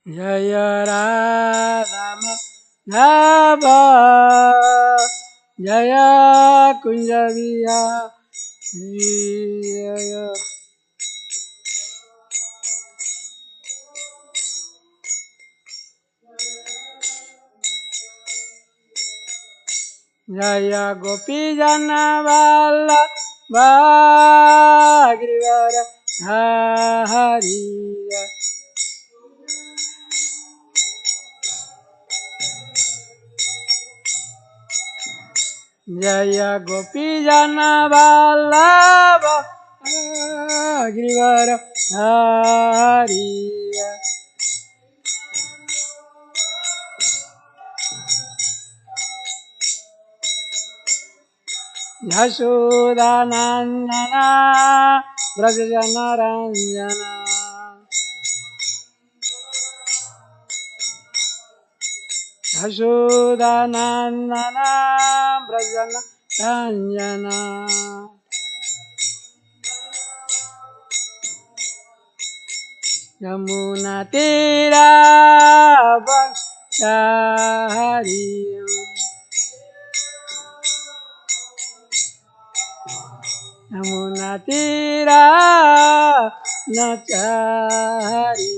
Jaya Radha Madhava Jaya Kunja Vihari Jaya Gopi Jana Vallabha Girivara Hari Jaya Gopi Jana Vallabha Girivara Hari Yashodanandana Brajajana Ranjana Yashodanandana Brajajana Ranjana Yamuna Tira Bhattari Yamuna Tira Nachari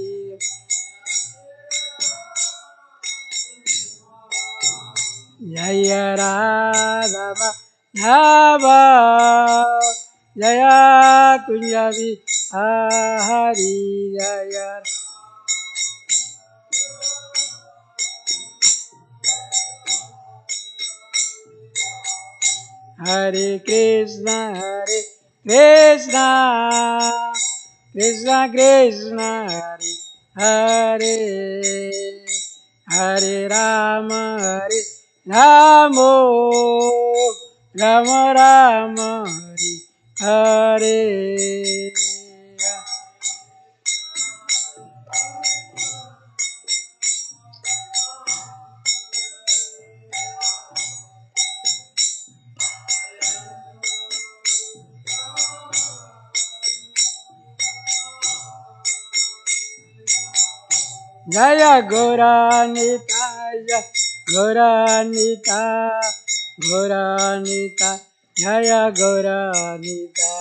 Jaya Radha Madhava Jaya Kunja Vihari Jaya Hare Krishna Krishna Krishna Krishna Hare Hare Rama Rama Rama Rama Hare Jaya Goranita Goranita Goranita Jaya Goranita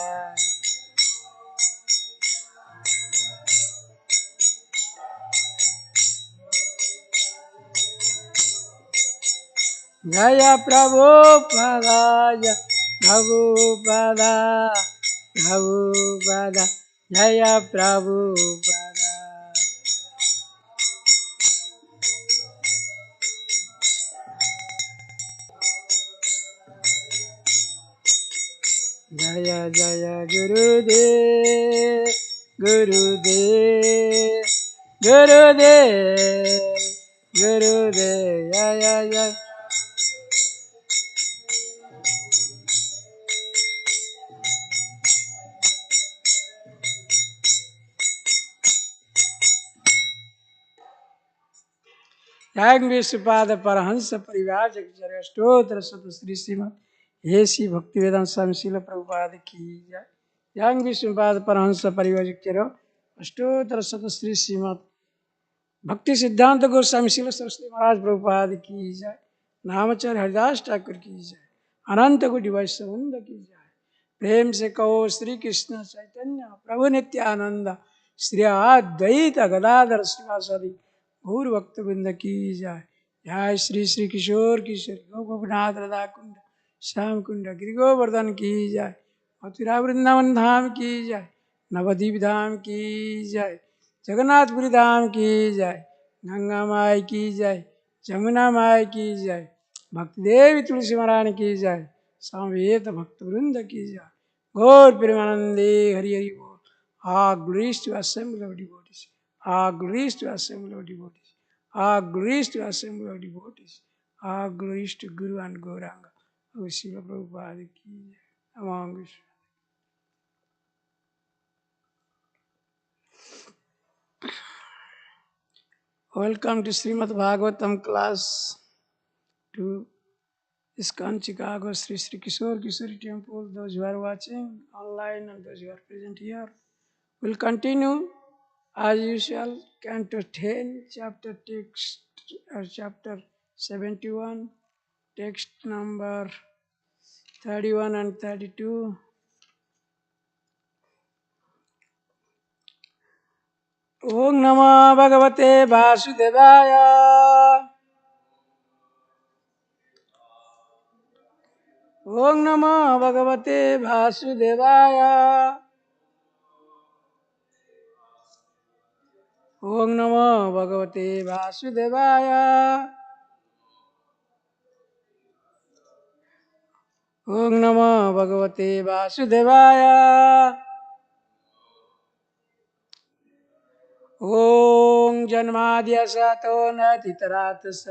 Jaya Prabhupada Prabhupada Prabhupada Jaya Prabhupada Jaya Jaya Gurudev Gurudev Gurudev Gurudev Jaya Jaya Jai Vishnupada Parahansa Parivar Jagjara Stotra Sata Sri Srimad Yesi Bhaktivedanta Swami Srila Prabhupada Ki Jai Jai Vishnupada Parahansa Parivar Jagjara Stotra Sata Sri Srimad Bhakti Siddhanta Goswami Srila Saraswati Maharaj Prabhupada Ki Jai Namacharya Haridas Thakur Ki Jai Ananta Koti Vaishnavrinda Ki Jai प्रेम से कहो श्री कृष्ण चैतन्य प्रभु नित्यानंद श्री अद्वैत गदाधर श्रीवासदि गौर भक्त वृंद की जय जय श्री श्री किशोर किशोर गोपनाथ राधा कुंड श्याम कुंड गिरि गोवर्धन की जय मथुरा वृंदावन धाम की जय नवद्वीप धाम की जय जगन्नाथपुरी धाम की जय गंगा माई की जय जमुना माई की जय भक्त देवी तुलसी महारानी की जय समवेत भक्त वृंद की जय गौर प्रेमानंदे हरि हरि बोल all glories to assemble of devotees all glories to assemble of devotees all glories to assemble of devotees all glories to Guru and Gauranga of Srila Prabhupada ki jai among us. Welcome to Srimad Bhagavatam class to ISKCON Chicago Sri Sri Kishore Kishori Temple. Those who are watching online and those who are present here will continue As usual, Canto 10, chapter text, chapter 71, text number 31 and 32. Om Namo Bhagavate Vasudevaya. Om Namo Bhagavate Vasudevaya. Om Namo Bhagavate Vasudevaya. Om Namo Bhagavate Vasudevaya. Om Janmadhyasa Natitaratas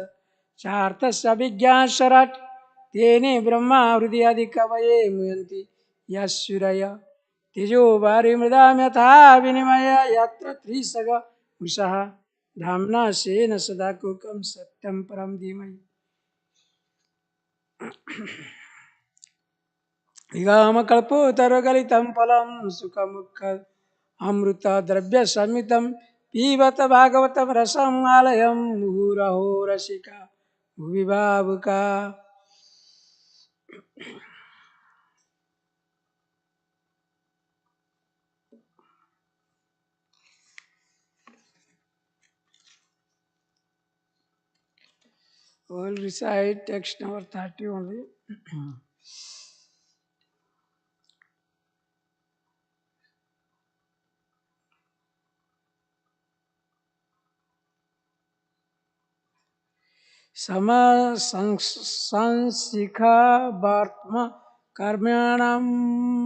Chartas Abhigyan Tene Brahma Hridayadikavaye Muyanti Yasuraya Tejo Vari Mridamyatha Vinimaya Yatra Trisaga Usaha Dhamna Sena Sadakukam Satyam Param Dhimai Vigama Kalpo Taragalitam Palam Sukhamukha Amruta Drabya Samitam Pivata Bhagavatam Rasam Alayam Muhuraho Rasika Bhuvibabuka. We'll recite text number 30 only. Sama sansikha bhartma karmyanam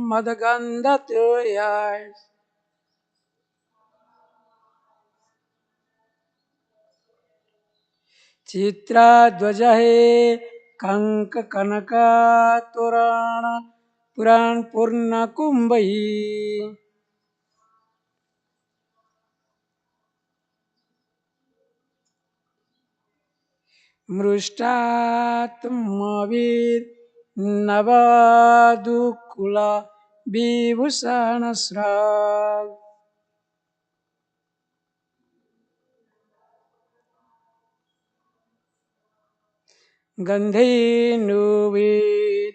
madagandhatyaya chitra dvajahe kanka kanaka torana puran purna kumbhi मृष्टात्मवीर नवादुकुला विभूषणस्राव गन्धेनुवीर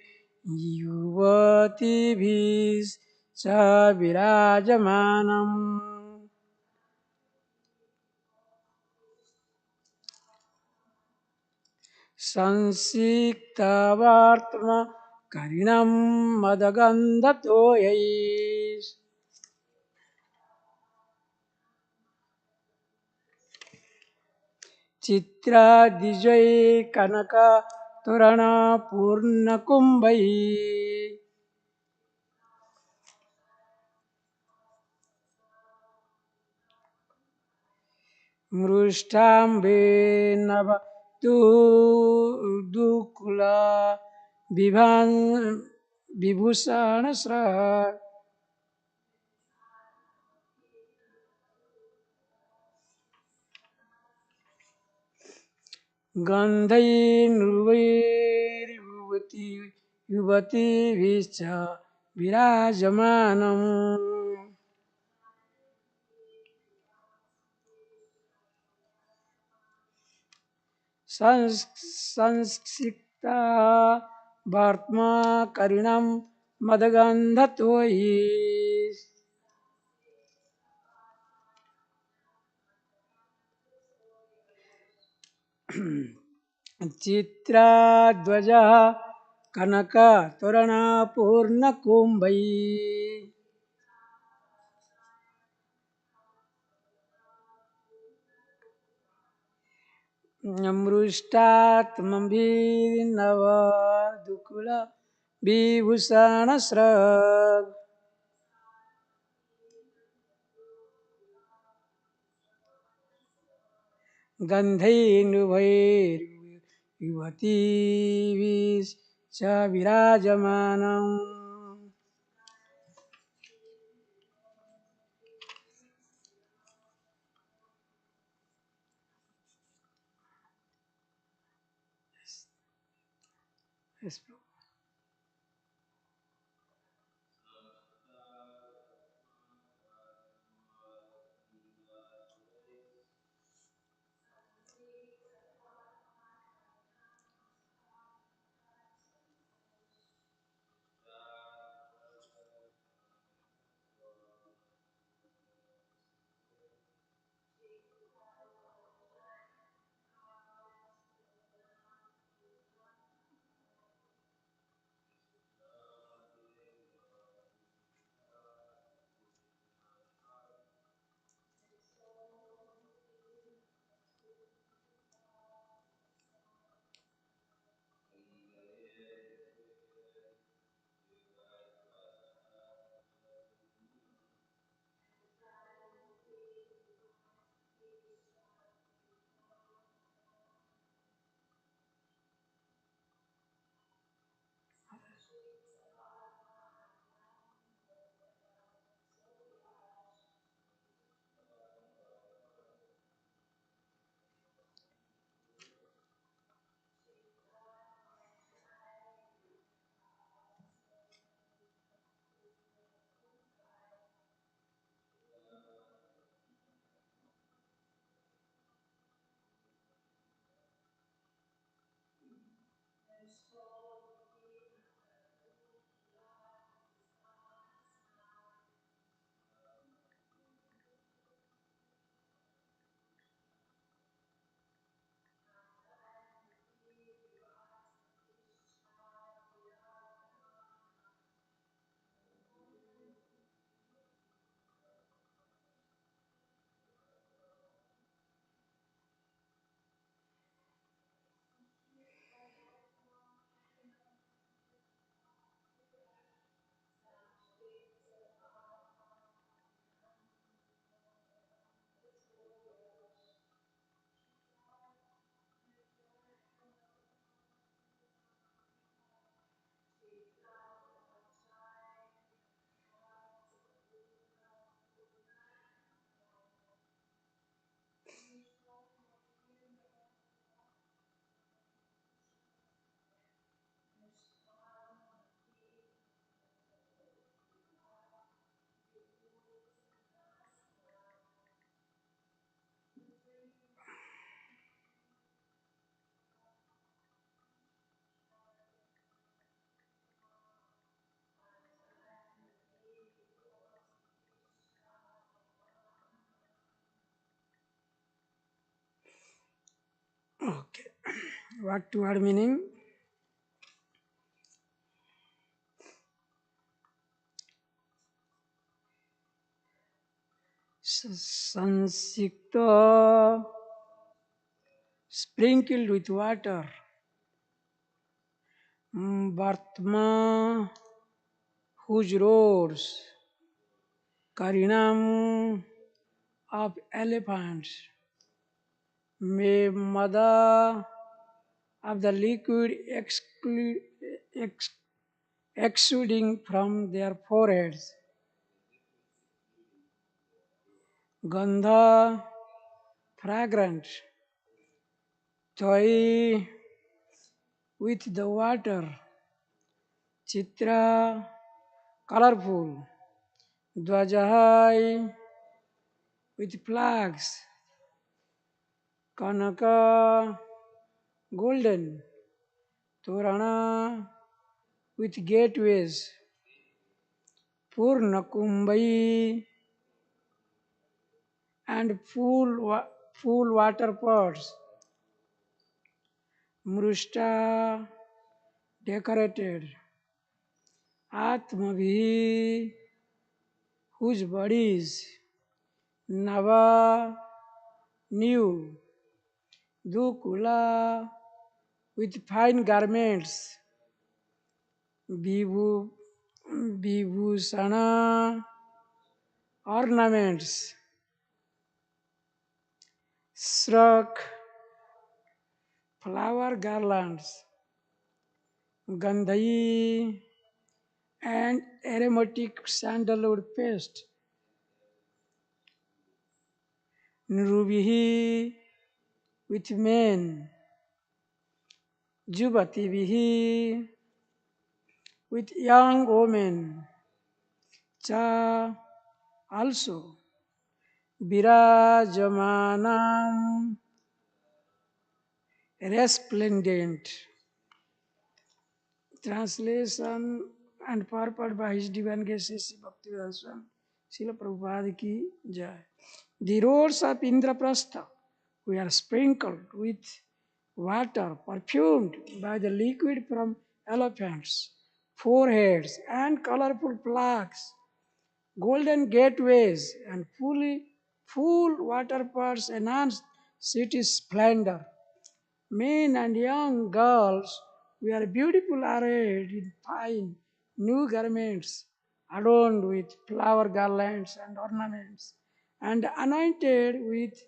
युवतिभिश्च विराजमानम् संसिक्तवार्त्म करिणं मदगन्धतोयैः चित्रादिजै कनक तोरण पूर्णकुम्भैः मृष्टाम्बे नव तु दुकुला विभूषणस्रः गन्धैर्नृवैर्युवति युवतिभिश्च विराजमानम् संसिक्ता वार्त्मा करिणं मदगन्धतोयि चित्राध्वजः कनकतोरणपूर्णकुम्भैः मृष्टात्मभिर्नवदुकुल विभूषणस्रग् गन्धैर्युवैर्युवतीभिश्च विराजमानम् What word meaning? Sansikta, sprinkled with water. Vartma, whose roars. Karinam, of elephants. Mada, of the liquid exuding from their foreheads. Gandha, fragrant. Toy, with the water. Chitra, colorful. Dvajahai, with flags. Kanaka, golden. Torana, with gateways. Purnakumbai, and full water pots. Mrushta, decorated. Atmavi, whose bodies. Nava, new. Dukula, with fine garments. Vibhu, Vibhusana, ornaments. Srak, flower garlands. Gandhi, and aromatic sandalwood paste. Nrubihi, with men. Jubativihi, with young women. Cha, also. Virajamanam, resplendent. Translation and purport by His Divine Grace S.C. Bhaktivedanta Swami Srila Prabhupada ki jai. The roads of Indraprastha were sprinkled with water perfumed by the liquid from elephants' foreheads, and colorful flags, golden gateways, and full water pots enhanced city's splendor. Men and young girls were beautifully arrayed in fine new garments, adorned with flower garlands and ornaments, and anointed with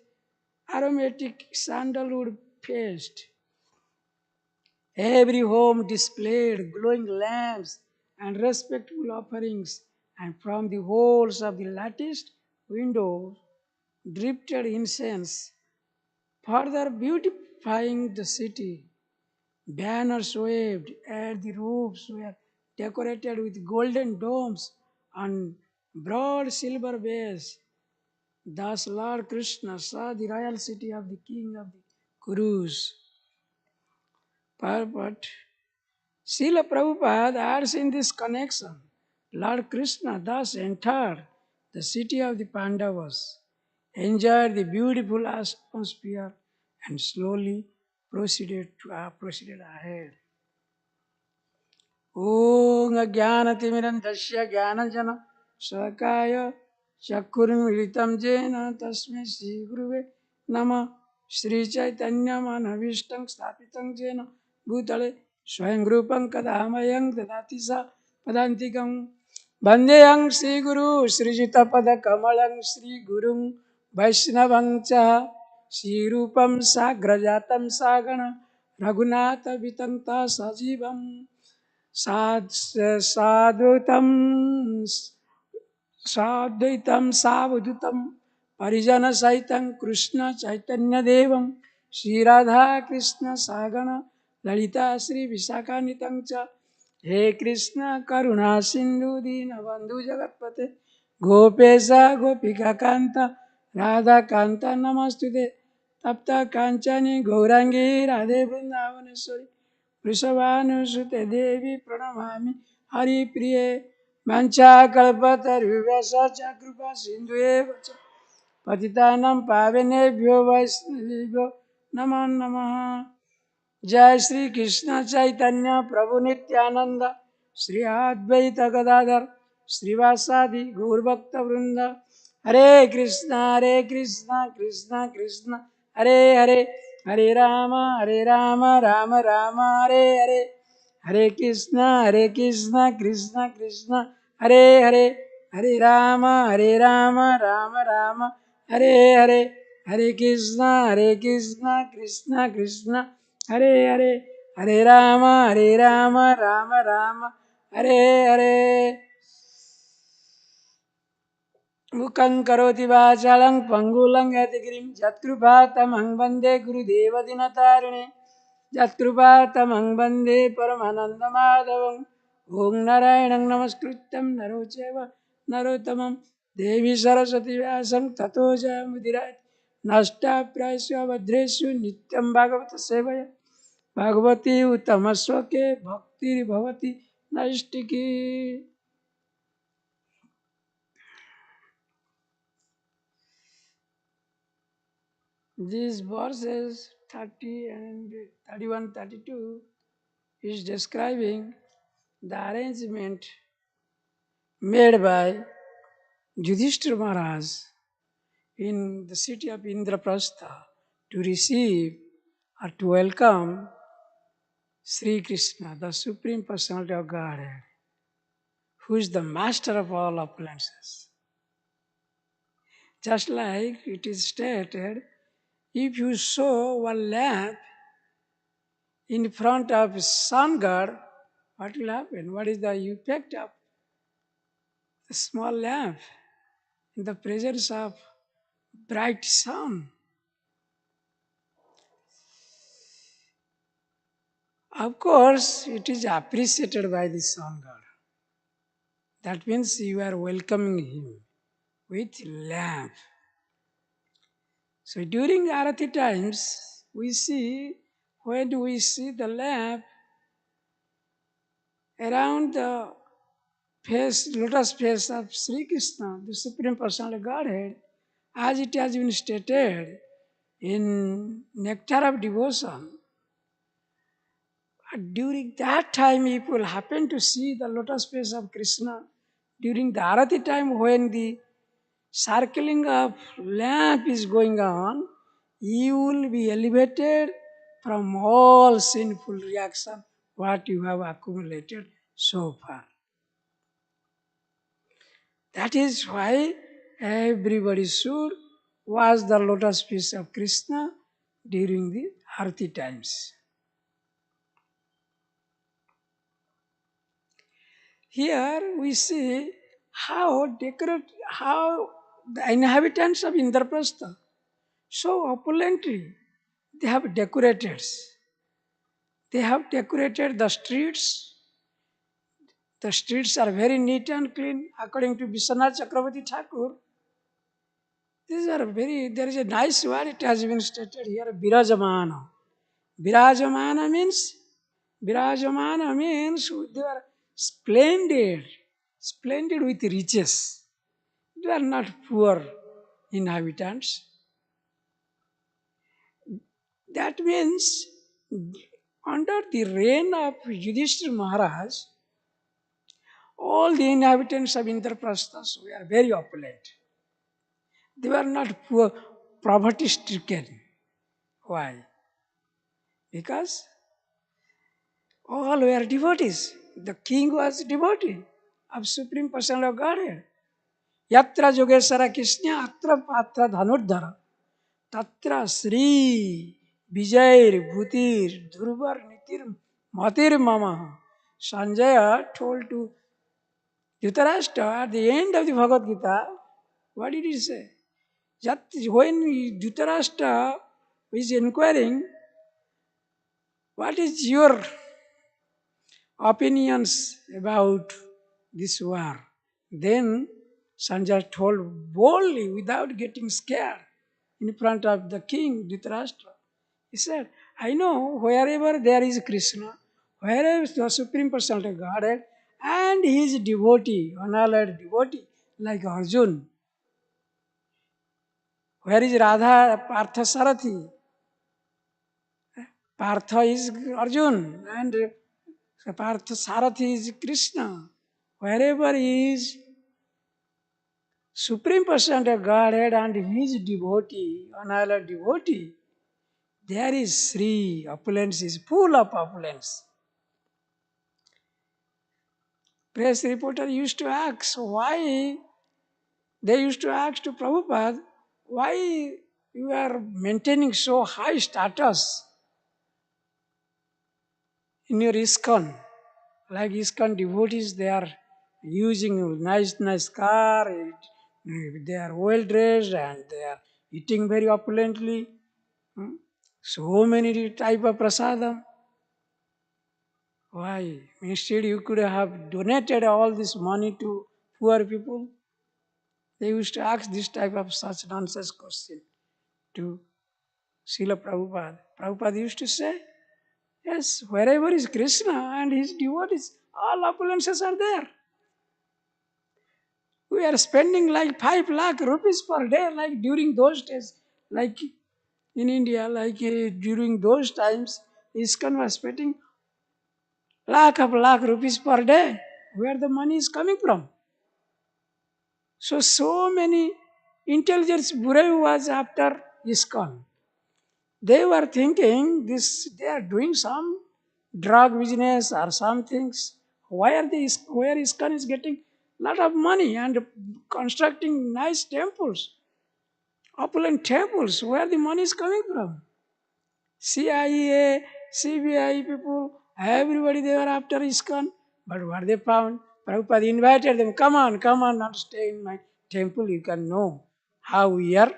aromatic sandalwood paste. Every home displayed glowing lamps and respectable offerings, and from the holes of the latticed windows drifted incense, further beautifying the city. Banners waved at the roofs were decorated with golden domes and broad silver bays. Thus Lord Krishna saw the royal city of the king of the Kurus. But Srila Prabhupada adds in this connection, Lord Krishna thus entered the city of the Pandavas, enjoyed the beautiful atmosphere, and slowly proceeded ahead. ॐ अज्ञानतिमिरन्धस्य ज्ञानञ्जन शलाकया चक्षुरुन्मीलितं येन तस्मै श्रीगुरुवे नमः। श्रीचैतन्यमनभीष्टं स्थापितं येन भूतले स्वयं रूपं कदा मह्यं ददाति स पदान्तिकं। वन्देऽहं श्रीगुरुं श्रीयुतपदकमलं श्रीगुरुं वैष्णवं च श्रीरूपं साग्रजातं सागण रघुनाथवितं सजीवम् साद्वैतं सावधूतं परिजन सहितं कृष्ण चैतन्य देवं श्रीराधा कृष्ण सागण ललिता श्री विशाखान्वितं च। हे कृष्ण करुणा सिंधु दीनबंधु जगत्पते गोपेश गोपिका कांत राधा कांत नमस्तुते। तप्त कांचनी गौरांगी राधे वृंदावनेश्वरी वृषभानुसुते देवी प्रणमामि हरिप्रिये। वंशाकल्पतरुभ्यश्च कृपा सिन्धुभ्यः च पतितानां पावनेभ्यो वैष्णवेभ्यो नमो नमः। जय श्री कृष्ण चैतन्य प्रभु नित्यानंद श्री अद्वैत गदाधर श्रीवासादि गौरभक्त वृंद। हरे कृष्णा कृष्णा कृष्णा हरे हरे, हरे राम राम राम हरे हरे, हरे कृष्णा कृष्णा कृष्णा हरे हरे, हरे राम राम राम हरे हरे, हरे कृष्णा कृष्णा कृष्णा हरे हरे, हरे राम राम राम हरे हरे। मुखं करोति वाचालं पंगुलं यतिगिरिं यत्कृपातमहं वन्दे गुरुदेवदिनतारिणे, यत्कृपातमहं वन्दे परमानन्दमाधवम्। ॐ नारायणं नमस्कृत्यं नरो चैव नरोत्तमं देवी सरस्वती व्यासं ततो जयमुदीरये। नष्टाप्रायेषु भद्रेषु नित्यं भागवत सेवया Bhagwati उत्तमश्लोके भक्तिर्भवति नैष्टिकी। These verses 30 and 31, 32 is describing the arrangement made by Yudhishthira Maharaj in the city of Indraprastha to receive or to welcome Sri Krishna, the Supreme Personality of Godhead, who is the master of all appliances. Just like it is stated, if you show one lamp in front of sun god, what will happen? What is the effect of the small lamp in the presence of bright sun? Of course, it is appreciated by the sun god. That means you are welcoming him with lamp. So during Arati times, we see, when we see the lamp around the lotus face of Sri Krishna, the Supreme Personality of Godhead, as it has been stated in Nectar of Devotion, during that time people happen to see the lotus face of Krishna. During the Arati time, when the circling of lamp is going on, you will be elevated from all sinful reaction what you have accumulated so far. That is why everybody should watch the lotus feet of Krishna during the Arati times. Here we see how the inhabitants of Indraprastha so opulently they have decorated. They have decorated the streets. The streets are very neat and clean. According to Vishwanath Chakravarti Thakur, there is a nice word, it has been stated here, Birajamana. Birajamana means they are splendid with riches. They are not poor inhabitants. That means under the reign of Yudhishthira Maharaj, all the inhabitants of Indraprastha were very opulent. They were not poor, poverty stricken. Why? Because all were devotees. The king was devotee of Supreme Personality of Godhead. Yatra Yogeshwara Krishna Atra Patra Dhanurdhara Tatra Sri Vijair Bhutir Dhruvar Nitir Matir Mama. Sanjaya told to Dhritarashtra at the end of the Bhagavad Gita, what did he say? When Dhritarashtra is inquiring, what is your opinions about this war? Then Sanjay told boldly, without getting scared, in front of the king Dhritarashtra. He said, I know wherever there is Krishna, wherever is the Supreme Personality of Godhead, and he is devotee, unallied devotee, like Arjun. Where is Radha Parthasarathi? Partha is Arjun and Partha Sarathi is Krishna. Wherever he is Supreme Person of Godhead and his devotee, another devotee, there is Sri, opulence is full of opulence. Press reporter used to ask why, they used to ask to Prabhupada, why you are maintaining so high status in your ISKCON. Like ISKCON devotees, they are using nice car, they are well dressed and they are eating very opulently. So many type of prasadam. Why? Instead you could have donated all this money to poor people. They used to ask this type of such nonsense question to Srila Prabhupada. Prabhupada used to say, yes, wherever is Krishna and his devotees, all opulences are there. We are spending like 5 lakh rupees per day, like during those days, like in India, like during those times, ISKCON was spending lakh rupees per day. Where the money is coming from? So many intelligence bureau was after ISKCON. They were thinking this, they are doing some drug business or some things. Where ISKCON is getting lot of money and constructing nice temples, opulent temples, where the money is coming from? CIA, CBI people, everybody they were after ISKCON. But what they found, Prabhupada invited them, come on and stay in my temple. You can know how we are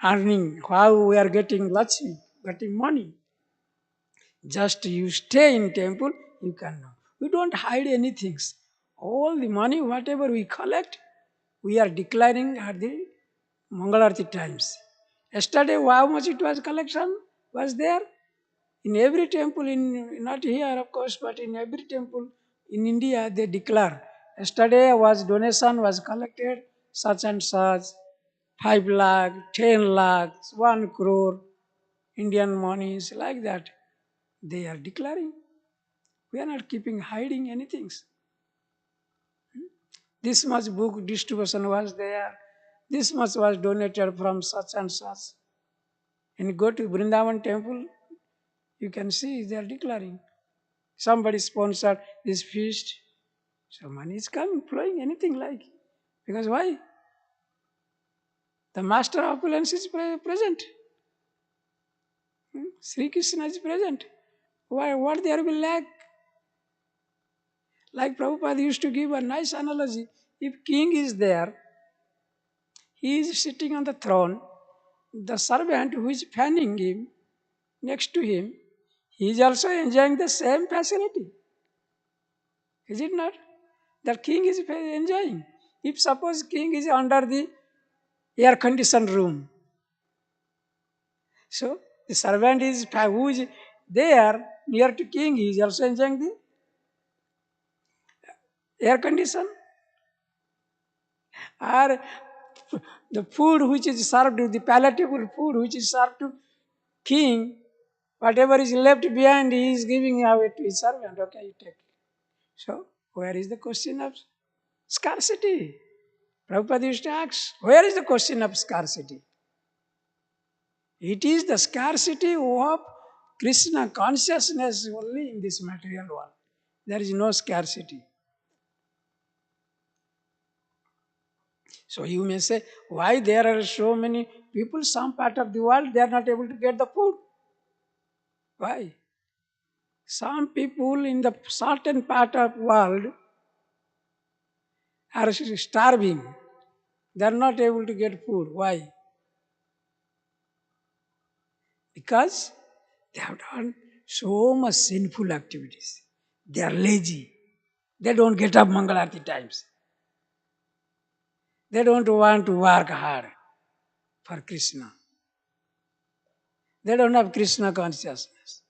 earning, how we are getting Lakshmi, getting money. Just you stay in temple, you can know. We don't hide anything. All the money, whatever we collect, we are declaring at the Mangalarti times. Yesterday, how much it was collection was there? In every temple, in not here of course, but in every temple in India, they declare. Yesterday was donation was collected, such and such, 5 lakh, 10 lakhs, 1 crore, Indian monies, like that. They are declaring. We are not keeping hiding anything. This much book distribution was there. This much was donated from such and such. And you go to Vrindavan temple, you can see they are declaring. Somebody sponsored this feast. So money is coming, flowing, anything like. Because why? The master of opulence is present. Sri Krishna is present. Why? What there will lack? Like Prabhupada used to give a nice analogy. If king is there, he is sitting on the throne. The servant who is fanning him, next to him, he is also enjoying the same facility. Is it not? The king is enjoying. If suppose king is under the air-conditioned room, so the servant is who is there near to king, he is also enjoying the air condition. Or the food which is served, the palatable food which is served to king, whatever is left behind, he is giving away to his servant. Okay, you take. So, where is the question of scarcity? Prabhupada used to ask, where is the question of scarcity? It is the scarcity of Krishna consciousness only in this material world. There is no scarcity. So you may say, why there are so many people, some part of the world, they are not able to get the food. Why? Some people in the certain part of world are starving. They are not able to get food. Why? Because they have done so much sinful activities. They are lazy. They don't get up Mangalarti times. They don't want to work hard for Krishna. They don't have Krishna consciousness.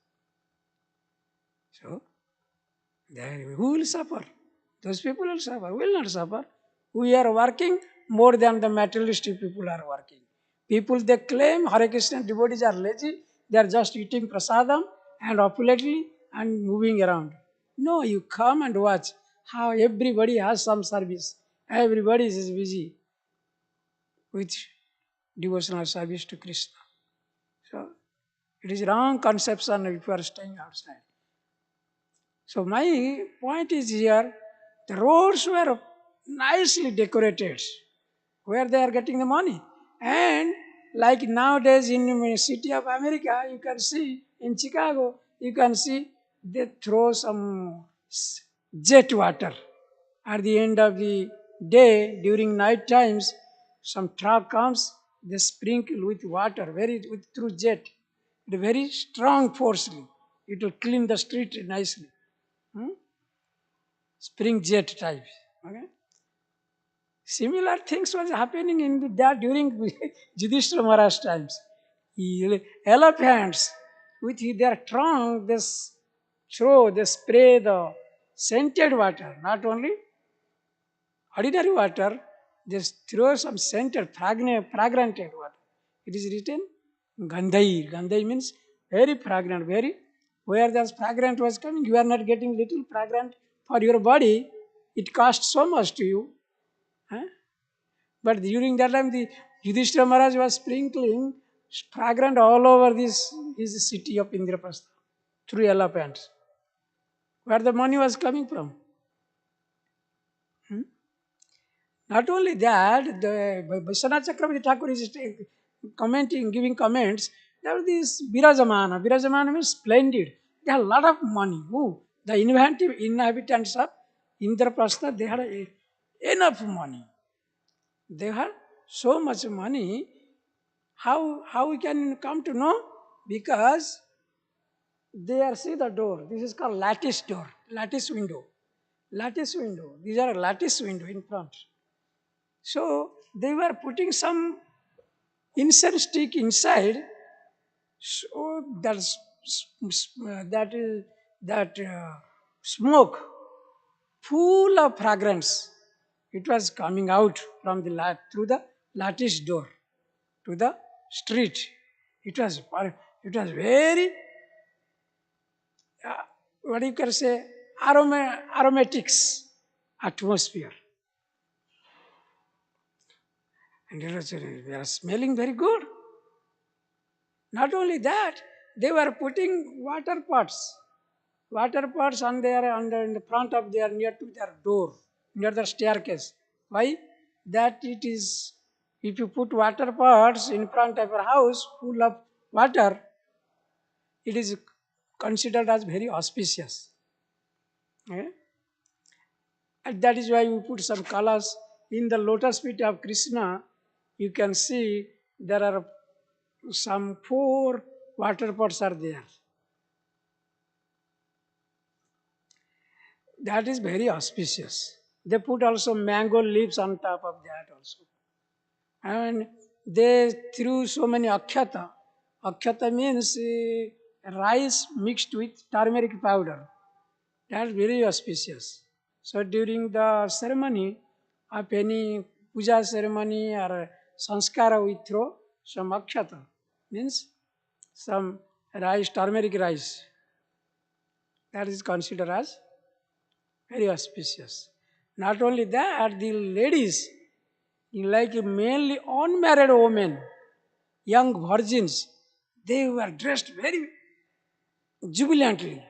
So, who will suffer? Those people will suffer. Will not suffer. We are working more than the materialistic people are working. People, they claim Hare Krishna devotees are lazy. They are just eating prasadam and opulently and moving around. No, you come and watch how everybody has some service. Everybody is busy with devotional service to Krishna. So it is wrong conception if you are staying outside. So my point is here, the roads were nicely decorated where they are getting the money. And like nowadays in the city of America, you can see in Chicago, you can see they throw some jet water. At the end of the day, during night times, some truck comes, they sprinkle with water, through jet, very strong forcefully. It will clean the street nicely. Hmm? Spring jet type. Okay? Similar things was happening in that during Yudhishthira Maharaj times. Elephants with their trunk, they spray the scented water, not only ordinary water, just throw some scented, fragranted water. It is written Gandhai. Gandhai means very fragrant, very. Where the fragrant was coming, you are not getting little fragrant for your body. It costs so much to you. Huh? But during that time, the Yudhishthira Maharaj was sprinkling fragrant all over this his city of Indraprastha through elephants. Where the money was coming from? Hmm? Not only that, the Vishwanath Chakravarti Thakur is commenting, giving comments. There was this Birajamana. Birajamana means splendid. They had a lot of money. Who? The inhabitants of Indraprastha, they had enough money. They had so much money. How we can come to know? Because they are, see the door. This is called lattice door, lattice window. Lattice window. These are lattice window in front. So they were putting some incense stick inside, so that smoke full of fragrance. It was coming out from through the lattice door to the street. It was very what you can say aromatics atmosphere, and they are smelling very good. Not only that, they were putting water pots in the front of their, near to their door, near the staircase. Why? That it is, if you put water pots in front of your house full of water, it is considered as very auspicious. Okay? And that is why we put some colors in the lotus feet of Krishna. You can see there are some 4 water pots are there. That is very auspicious. They put also mango leaves on top of that also. And they threw so many akhyata. Akhyata means rice mixed with turmeric powder. That is very auspicious. So during the ceremony of any puja ceremony or sanskara, we throw some akhyata. Means some rice, turmeric rice. That is considered as very auspicious. Not only that, the ladies, like mainly unmarried women, young virgins, they were dressed very jubilantly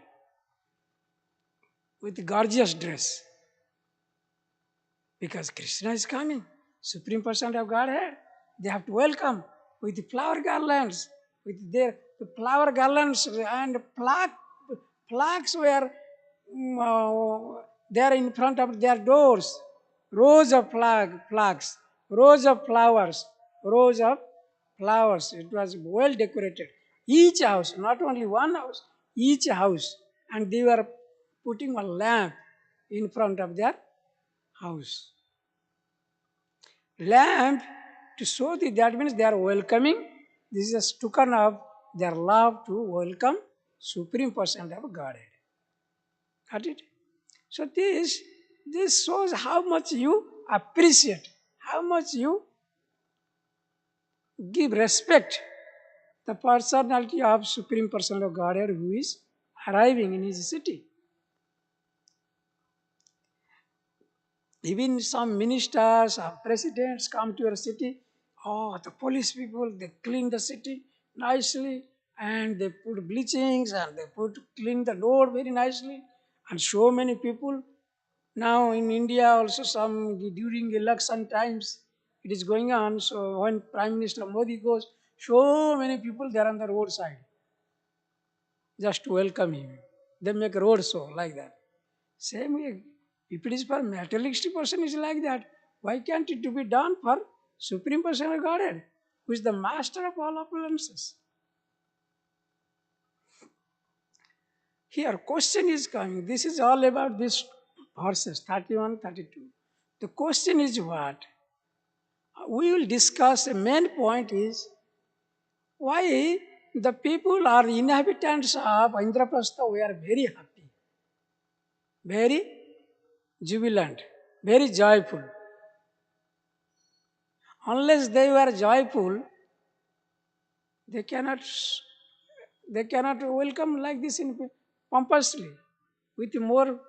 with gorgeous dress. Because Krishna is coming, Supreme Person of Godhead. They have to welcome with the flower garlands, with their the flower garlands and plaques were there in front of their doors. Rows of flags, rows of flowers, rows of flowers. It was well decorated. Each house, not only one house, each house. And they were putting one lamp in front of their house. Lamp to show that means they are welcoming. This is a token of their love to welcome Supreme Person of Godhead. Got it? So this shows how much you appreciate, how much you give respect the personality of Supreme Person of Godhead who is arriving in his city. Even some ministers or presidents come to your city. Oh, the police people, they clean the city nicely and they put bleachings and they put clean the road very nicely. And so many people. Now in India also some during election times it is going on. So when Prime Minister Modi goes, so many people there on the roadside just to welcome him. They make a road show like that. Same way, if it is for materialistic person, is like that. Why can't it be done for Supreme Personal Godhead, who is the master of all opulences? Here, question is coming. This is all about these verses 31, 32. The question is what? We will discuss. The main point is why the people are inhabitants of Indraprastha. We are very happy, very jubilant, very joyful. Unless they were joyful, they cannot welcome like this in pompously with more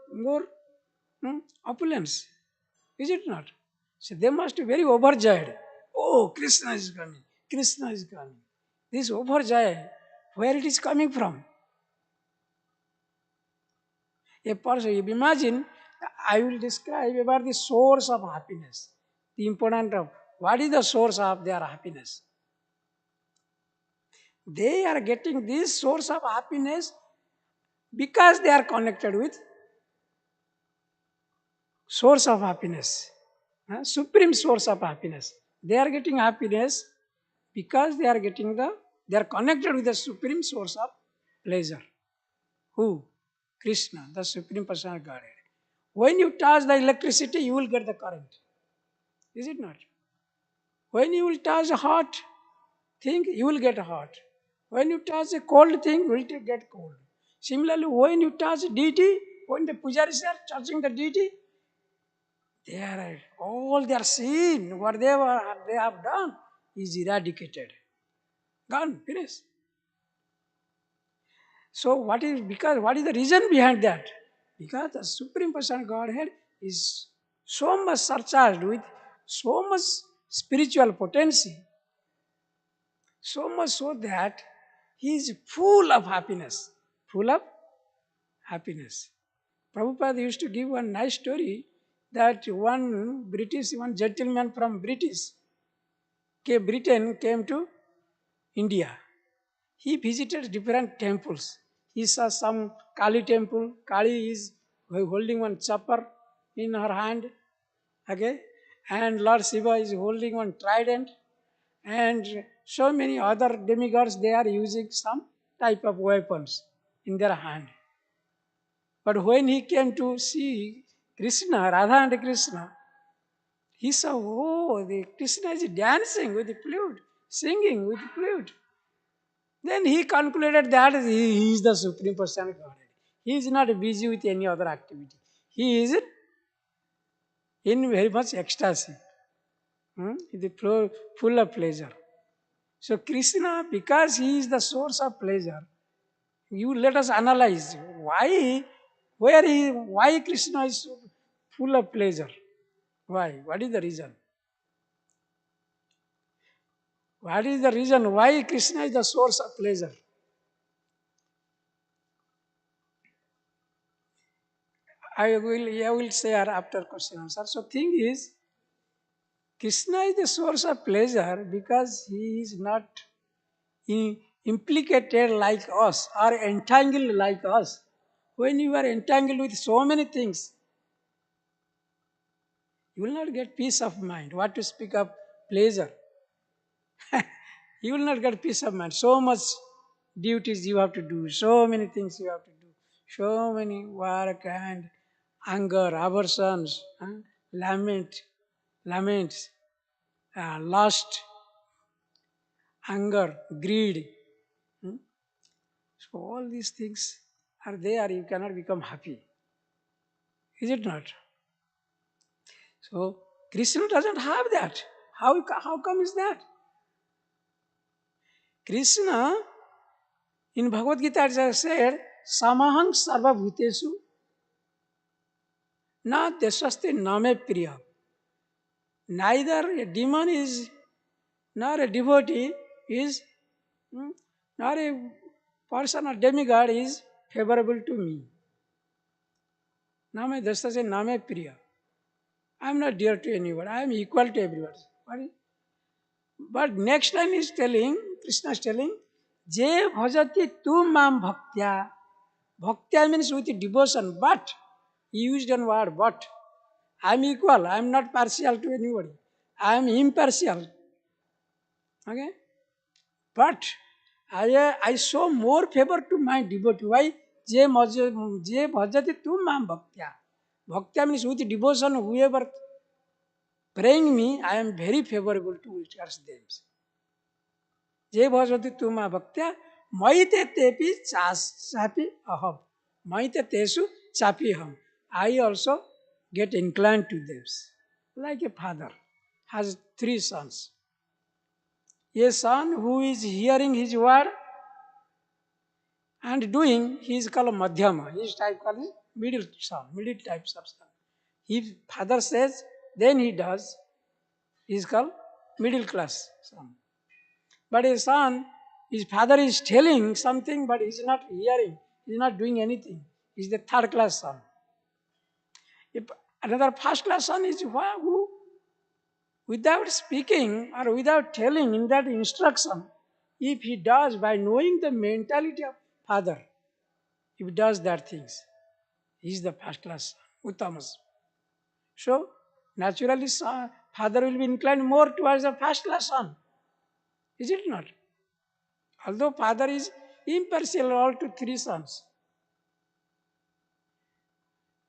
opulence. Is it not? So they must be very overjoyed. Oh, Krishna is coming. Krishna is coming. This overjoy, where it is coming from? A person, you imagine, I will describe about the source of happiness. The important of what is the source of their happiness? They are getting this source of happiness because they are connected with source of happiness, supreme source of happiness. They are getting happiness because they are connected with the supreme source of pleasure. Who? Krishna, the supreme personal Godhead. When you touch the electricity, you will get the current. Is it not? When you will touch a hot thing, you will get hot. When you touch a cold thing, you will get cold. Similarly, when you touch deity, when the pujaris are touching the deity, they are all their sin, whatever they have done, is eradicated. Gone, finished. So what is the reason behind that? Because the Supreme Person Godhead is so much surcharged with so much spiritual potency, so much so that he is full of happiness. Full of happiness. Prabhupada used to give one nice story that one gentleman from Britain came to India. He visited different temples. He saw some Kali temple. Kali is holding one chopper in her hand. Okay? And Lord Shiva is holding one trident. And so many other demigods, they are using some type of weapons in their hand. But when he came to see Krishna, Radha and Krishna, he saw, oh, the Krishna is dancing with the flute, singing with the flute. Then he concluded that he is the Supreme Person of Godhead. He is not busy with any other activity. He is in very much ecstasy, full of pleasure. So Krishna, because he is the source of pleasure, you let us analyze why Krishna is so full of pleasure. Why? What is the reason? What is the reason why Krishna is the source of pleasure? I will say after question answer. So thing is, Krishna is the source of pleasure because he is not implicated like us or entangled like us. When you are entangled with so many things, you will not get peace of mind. What to speak of pleasure? You will not get peace of mind. So much duties you have to do, so many things you have to do, so many work and anger, aversions, laments, lust, anger, greed. hmm? So all these things are there. You cannot become happy. Is it not? So Krishna doesn't have that. How come is that? Krishna in Bhagavad Gita just said, Samahang sarva bhutesu na desvaste name priya. Neither a demon is, nor a devotee is, nor a person or demigod is favorable to me. Name desvaste name priya. I am not dear to anyone. I am equal to everyone. But next line is telling, Krishna is telling, Je bhajati tu mam bhaktya. Bhaktya means with devotion, but he used one word, but. I am equal, I am not partial to anybody. I am impartial. Okay? But I show more favor to my devotee. Why? Je bhajati tu mam bhaktya. Bhaktya means with devotion, whoever praying me, I am very favorable towards them. Je bhajati tu ma bhaktya, maite tepi chapi aham. Maite tesu chapi aham. I also get inclined to them. Like a father has 3 sons. A son who is hearing his word and doing, he is called Madhyama. His type called middle son, middle type of son. If father says, then he does, he is called middle class son. But a son, his father is telling something, but he is not hearing, he is not doing anything. He is the third class son. If another first class son is who, without speaking or without telling in that instruction, if he does by knowing the mentality of father, if he does that things, he is the first class son, Uttamas. So, naturally, father will be inclined more towards the first class son. Is it not? Although father is impartial all to 3 sons.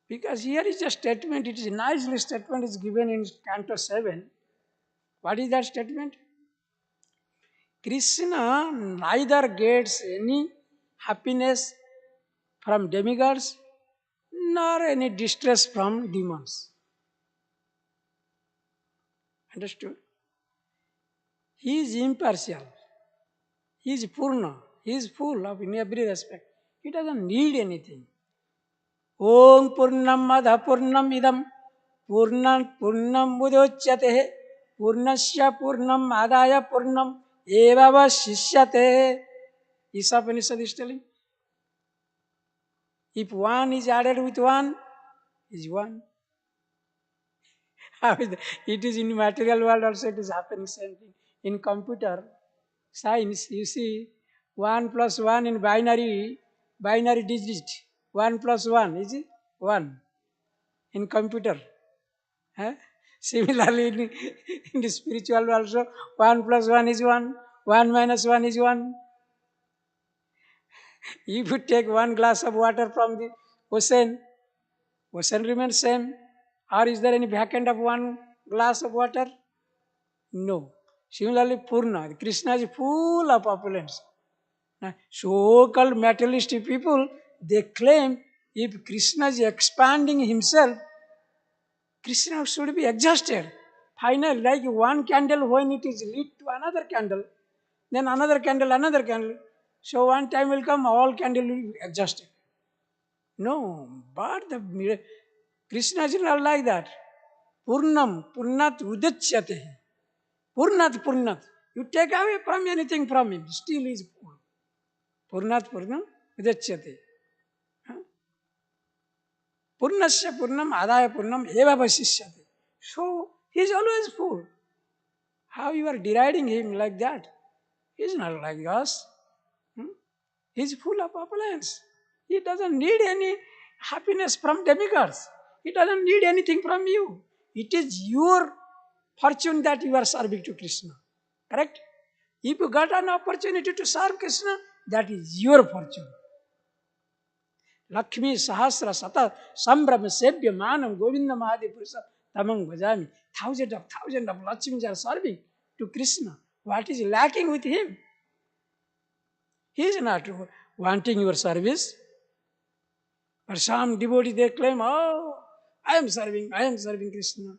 Because here is a statement, it is a nicely statement is given in Canto 7. What is that statement? Krishna neither gets any happiness from demigods nor any distress from demons. Understood? He is impartial. He is Purna. He is full of in every respect. He doesn't need anything. Om Purnam Madha Purnam Idam Purnam Mudochyate Purnasya Purnam Adaya Purnam Evava Shishyate. Isa Upanishad is telling. If one is added with one, is one. It is in material world also it is happening same thing. In computer science, you see 1 plus 1 in binary digit. 1 plus 1 is it? 1 in computer. Eh? Similarly, in the spiritual world also, 1 plus 1 is 1, 1 minus 1 is 1. If you take 1 glass of water from the ocean remains same. Or is there any vacant of 1 glass of water? No. Similarly, Purna, Krishna is full of opulence. So-called materialistic people, they claim if Krishna is expanding himself, Krishna should be exhausted. Finally, like 1 candle when it is lit to another candle, then another candle. So one time will come, all candle will be exhausted. No, but the Krishna is not like that. Purnat udachyate. Purnat. You take away from anything from him, still he is full. Purnam udachyate. Purnasya Purnam Adaya Purnam Eva Vasishyate. So he is always full. How you are deriding him like that? He is not like us. He is full of opulence. He doesn't need any happiness from demigods. He doesn't need anything from you. It is your fortune that you are serving to Krishna. Correct? If you got an opportunity to serve Krishna, that is your fortune. Lakshmi Sahasra Sata Sambram Sebya Manam Govinda Mahadi Purusa Tamang Bhajami. Thousands of Lakshmis are serving to Krishna. What is lacking with him? He is not wanting your service. But some devotees they claim, oh, I am serving Krishna.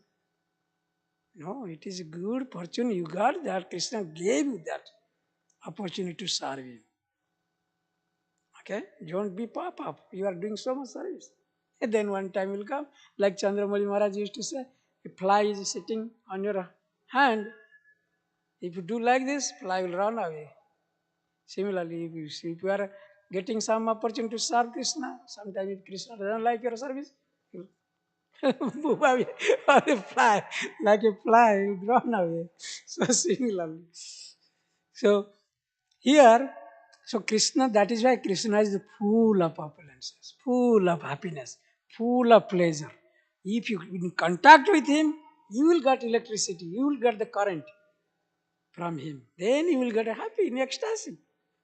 No, it is a good fortune you got that Krishna gave you that opportunity to serve him. Okay? Don't be pop up. You are doing so much service. And then one time will come, like Chandramouli Maharaj used to say, a fly is sitting on your hand. If you do like this, fly will run away. Similarly, if you are getting some opportunity to serve Krishna, sometimes if Krishna doesn't like your service, you move away or a fly, like a fly, you run away. So similarly. So here, so Krishna, that is why Krishna is full of opulences, full of happiness, full of pleasure. If you in contact with him, you will get electricity, you will get the current from him. Then you will get happy in ecstasy.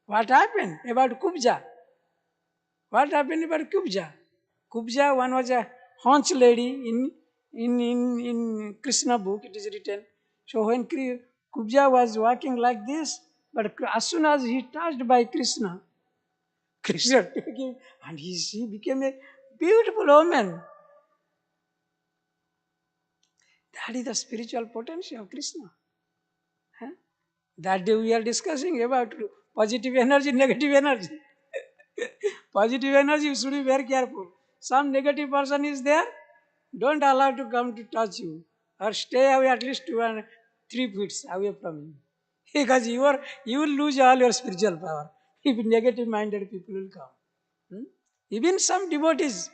What happened about Kubja? What happened about Kubja? Kubja, one was a haunch lady in Krishna book, it is written. So when Kubja was walking like this, but as soon as he touched by Krishna, Krishna took him and she became a beautiful woman. That is the spiritual potential of Krishna. Huh? That day we are discussing about positive energy, negative energy. Positive energy, you should be very careful. Some negative person is there, don't allow to come to touch you. Or stay away at least 3 feet away from him. Because you will lose all your spiritual power if negative minded people will come. Even some devotees,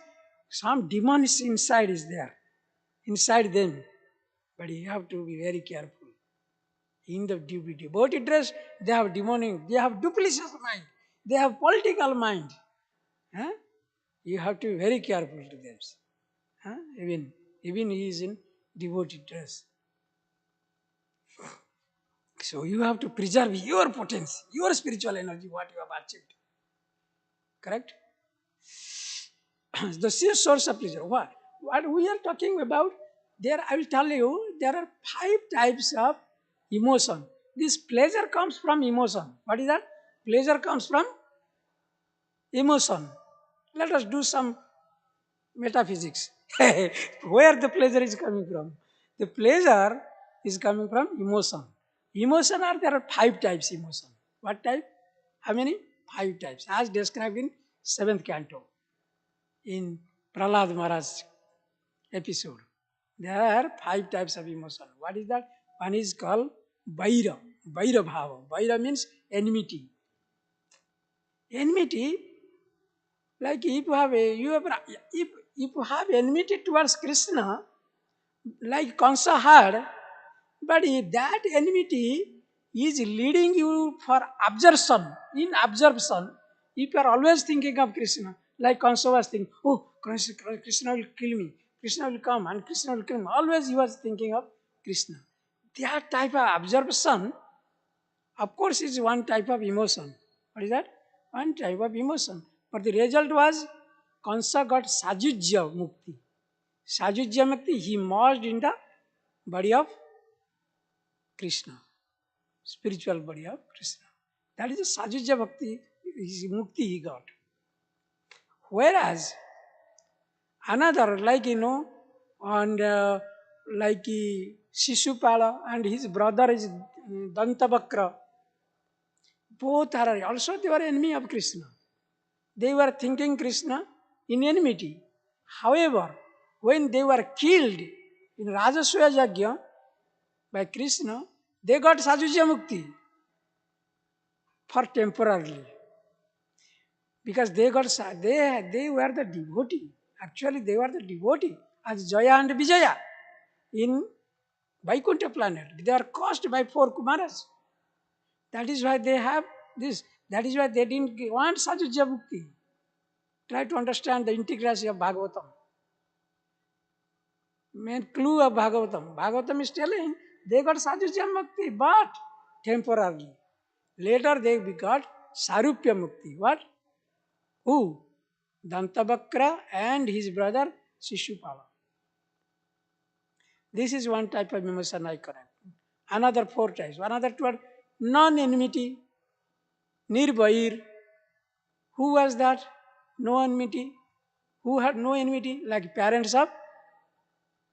some demons inside is there, inside them. But you have to be very careful. In the devotee dress, they have demonic, they have duplicitous mind, they have political mind. Huh? You have to be very careful to them. Huh? Even he is in devotee dress. So you have to preserve your potential, your spiritual energy, what you have achieved. Correct? The sheer source of pleasure. What we are talking about, there I will tell you, there are 5 types of emotion. This pleasure comes from emotion. What is that? Pleasure comes from emotion. Let us do some metaphysics. Where the pleasure is coming from? The pleasure is coming from emotion. Emotion are, there are 5 types emotion. What type? How many? 5 types. As described in 7th canto in Prahlad Maharaj episode. There are 5 types of emotion. What is that? One is called Vaira. Vaira Bhava. Vaira means enmity. Enmity, like if you have enmity towards Krishna, like Kansa had, but if that enmity is leading you for absorption, in absorption, if you are always thinking of Krishna, like Kansa was thinking, oh, Krishna will kill me, Krishna will come and Krishna will kill me. Always he was thinking of Krishna. That type of absorption, of course, is one type of emotion. What is that? One type of emotion. But the result was Kansa got Sajujya Mukti. Sajujya Mukti, he merged in the body of Krishna, spiritual body of Krishna. That is the Sajujya Bhakti, Mukti he got. Whereas another, like and like Shishupala and his brother is Dantabakra, both are also they were enemy of Krishna. They were thinking Krishna in enmity. However, when they were killed in Rajaswaya Yajna by Krishna, they got Sajujya Mukti for temporarily. Because they were the devotee. Actually, they were the devotee as Jaya and Vijaya in Vaikuntha planet. They are caused by 4 Kumaras. That is why they have this. That is why they didn't want Sajujya Mukti. Try to understand the intricacy of Bhagavatam. Main clue of Bhagavatam. Bhagavatam is telling they got Sajujya Mukti, but temporarily. Later they got Sarupya Mukti. What? Who? Dantabakra and his brother Shishupala. This is one type of emotion I correct. Another 4 types. Another 2 are non-enmity, nirvair. Who was that? No enmity. Who had no enmity? Like parents of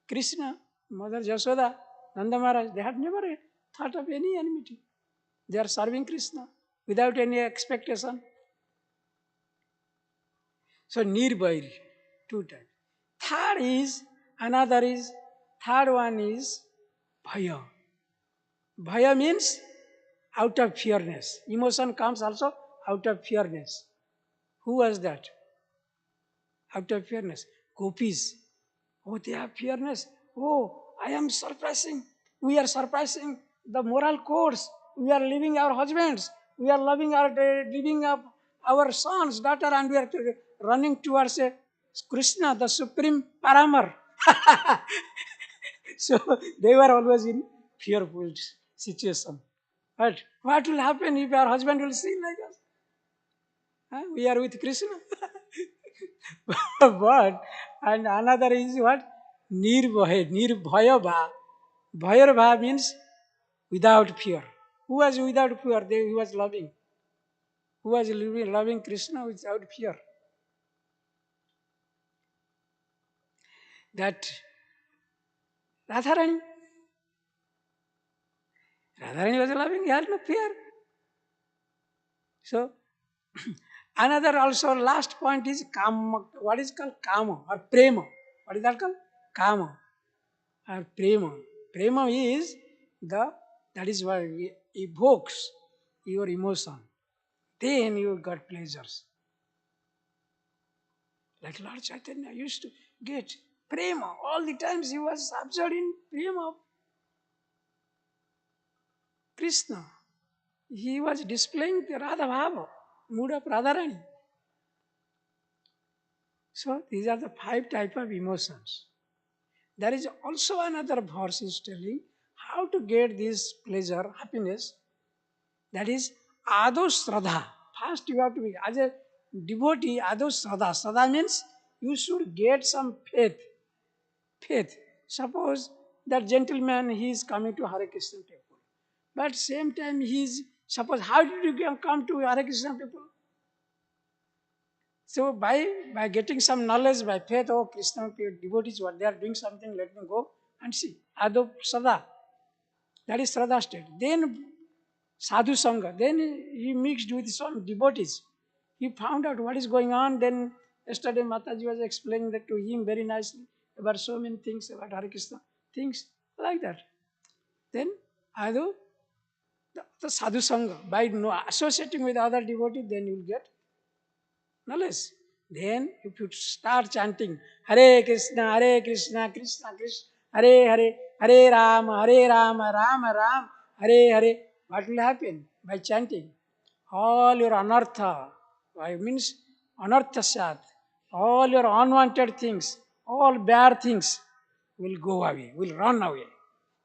Krishna, Mother Jasoda, Nanda Maharaj. They had never thought of any enmity. They are serving Krishna. without any expectation. So nirvairi, two types. Third one is bhaya. Bhaya means out of fearness. Emotion comes also out of fearness. Who was that? Out of fearness. Gopis. Oh, they have fearness. Oh, I am surprising. We are surprising the moral codes. We are leaving our husbands. We are leaving up our sons, daughter, and we are running towards Krishna, the supreme Paramar. So they were always in fearful situation. But what will happen if our husband will see like us? Huh? We are with Krishna. But, and another is what? Nirbhaya bha. Bhaya bha means without fear. Who was without fear? He was loving. Who was loving Krishna without fear? That Radharani. Radharani was loving, he had no fear. So, another also last point is kama. What is called kama or prema? What is that called? Kama or prema. Prema is that is what evokes your emotion. Then you got pleasures. Like Lord Chaitanya used to get prema. All the times he was absorbed in prema of Krishna. He was displaying the Radha Bhava, mood of Radharani. So these are the 5 types of emotions. There is also another verse is telling how to get this pleasure, happiness. That is Ado Shraddha. First you have to be, as a devotee, Ado Shraddha. Shraddha means you should get some faith. Faith. Suppose that gentleman, he is coming to Hare Krishna temple. But same time suppose how did you come to Hare Krishna temple? So by getting some knowledge, by faith, oh Krishna devotees, what they are doing something, let me go and see. Adho Sada. That is Shraddha state. Then Sadhu Sangha. Then he mixed with some devotees. He found out what is going on. Then yesterday Mataji was explaining that to him very nicely about so many things about Hare Krishna. Things like that. Then Adho, the Sadhu Sangha. By associating with other devotees, then you will get knowledge. Then if you start chanting Hare Krishna, Krishna Krishna, Hare Hare, Hare Rama, Rama Ram, Hare Hare, what will happen? By chanting, all your anartha, means anartha sat, all your unwanted things, all bad things will go away, will run away.